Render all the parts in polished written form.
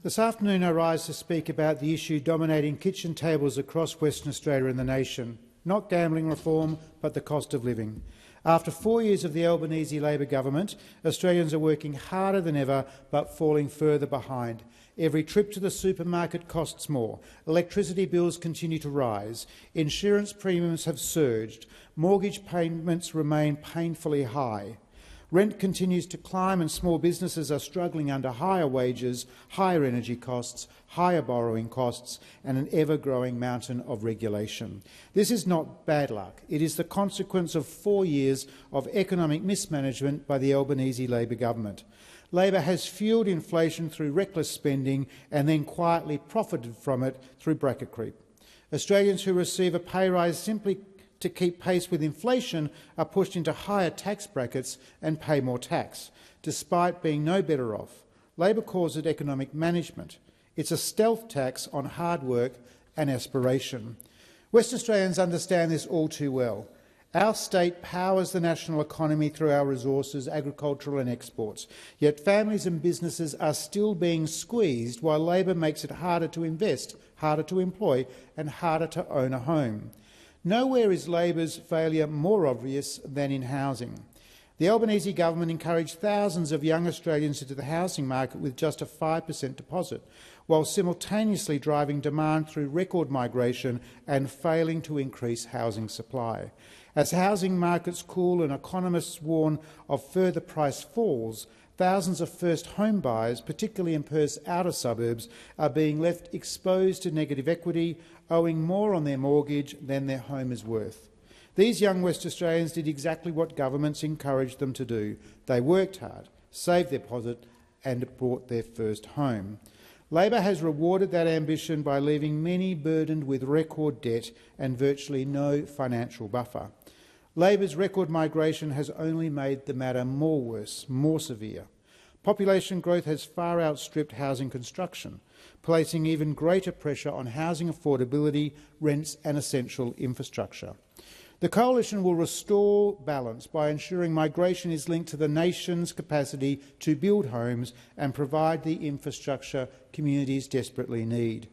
This afternoon I rise to speak about the issue dominating kitchen tables across Western Australia and the nation, not gambling reform but the cost of living. After 4 years of the Albanese Labor government, Australians are working harder than ever but falling further behind. Every trip to the supermarket costs more. Electricity bills continue to rise. Insurance premiums have surged. Mortgage payments remain painfully high. Rent continues to climb and small businesses are struggling under higher wages, higher energy costs, higher borrowing costs and an ever-growing mountain of regulation. This is not bad luck. It is the consequence of 4 years of economic mismanagement by the Albanese Labor government. Labor has fuelled inflation through reckless spending and then quietly profited from it through bracket creep. Australians who receive a pay rise simply to keep pace with inflation are pushed into higher tax brackets and pay more tax, despite being no better off. Labor calls it economic management. It's a stealth tax on hard work and aspiration. West Australians understand this all too well. Our state powers the national economy through our resources, agricultural and exports, yet families and businesses are still being squeezed while Labor makes it harder to invest, harder to employ and harder to own a home. Nowhere is Labor's failure more obvious than in housing. The Albanese government encouraged thousands of young Australians into the housing market with just a 5% deposit, while simultaneously driving demand through record migration and failing to increase housing supply. As housing markets cool and economists warn of further price falls, thousands of first home buyers, particularly in Perth's outer suburbs, are being left exposed to negative equity, owing more on their mortgage than their home is worth. These young West Australians did exactly what governments encouraged them to do. They worked hard, saved their deposit and bought their first home. Labor has rewarded that ambition by leaving many burdened with record debt and virtually no financial buffer. Labor's record migration has only made the matter more worse, more severe. Population growth has far outstripped housing construction, placing even greater pressure on housing affordability, rents and essential infrastructure. The Coalition will restore balance by ensuring migration is linked to the nation's capacity to build homes and provide the infrastructure communities desperately need.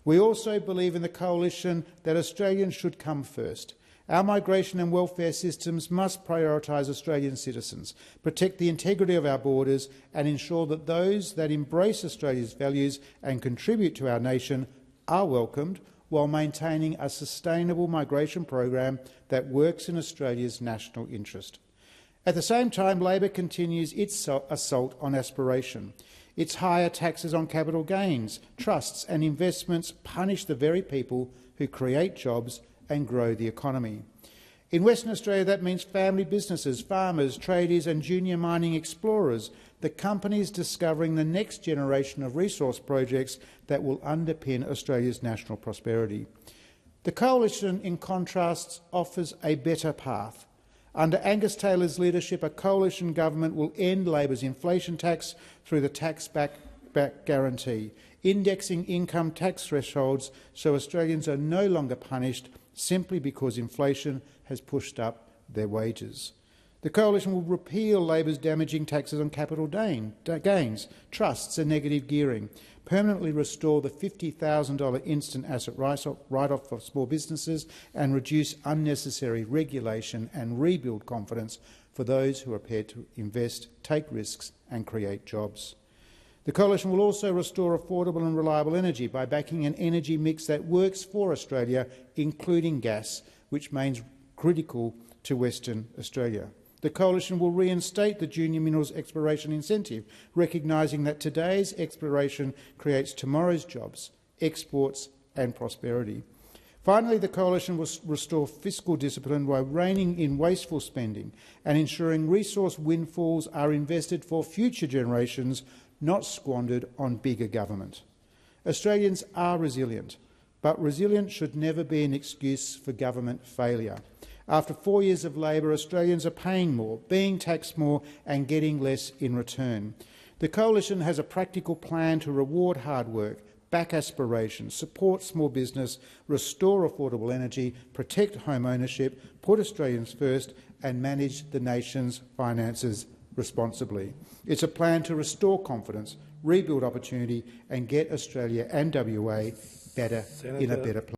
We also believe in the Coalition that Australians should come first. Our migration and welfare systems must prioritise Australian citizens, protect the integrity of our borders and ensure that those that embrace Australia's values and contribute to our nation are welcomed, while maintaining a sustainable migration program that works in Australia's national interest. At the same time, Labor continues its assault on aspiration. Its higher taxes on capital gains, trusts and investments punish the very people who create jobs and grow the economy. In Western Australia, that means family businesses, farmers, tradies and junior mining explorers, the companies discovering the next generation of resource projects that will underpin Australia's national prosperity. The Coalition, in contrast, offers a better path. Under Angus Taylor's leadership, a Coalition government will end Labor's inflation tax through the tax-back guarantee, indexing income tax thresholds so Australians are no longer punished simply because inflation has pushed up their wages. The Coalition will repeal Labor's damaging taxes on capital gains, trusts and negative gearing, permanently restore the $50,000 instant asset write-off for small businesses and reduce unnecessary regulation and rebuild confidence for those who are prepared to invest, take risks and create jobs. The Coalition will also restore affordable and reliable energy by backing an energy mix that works for Australia, including gas, which remains critical to Western Australia. The Coalition will reinstate the junior minerals exploration incentive, recognising that today's exploration creates tomorrow's jobs, exports and prosperity. Finally, the Coalition will restore fiscal discipline by reining in wasteful spending and ensuring resource windfalls are invested for future generations, not squandered on bigger government. Australians are resilient, but resilience should never be an excuse for government failure. After 4 years of Labor, Australians are paying more, being taxed more and getting less in return. The Coalition has a practical plan to reward hard work, back aspiration, support small business, restore affordable energy, protect home ownership, put Australians first and manage the nation's finances responsibly. It's a plan to restore confidence, rebuild opportunity and get Australia and WA in a better place.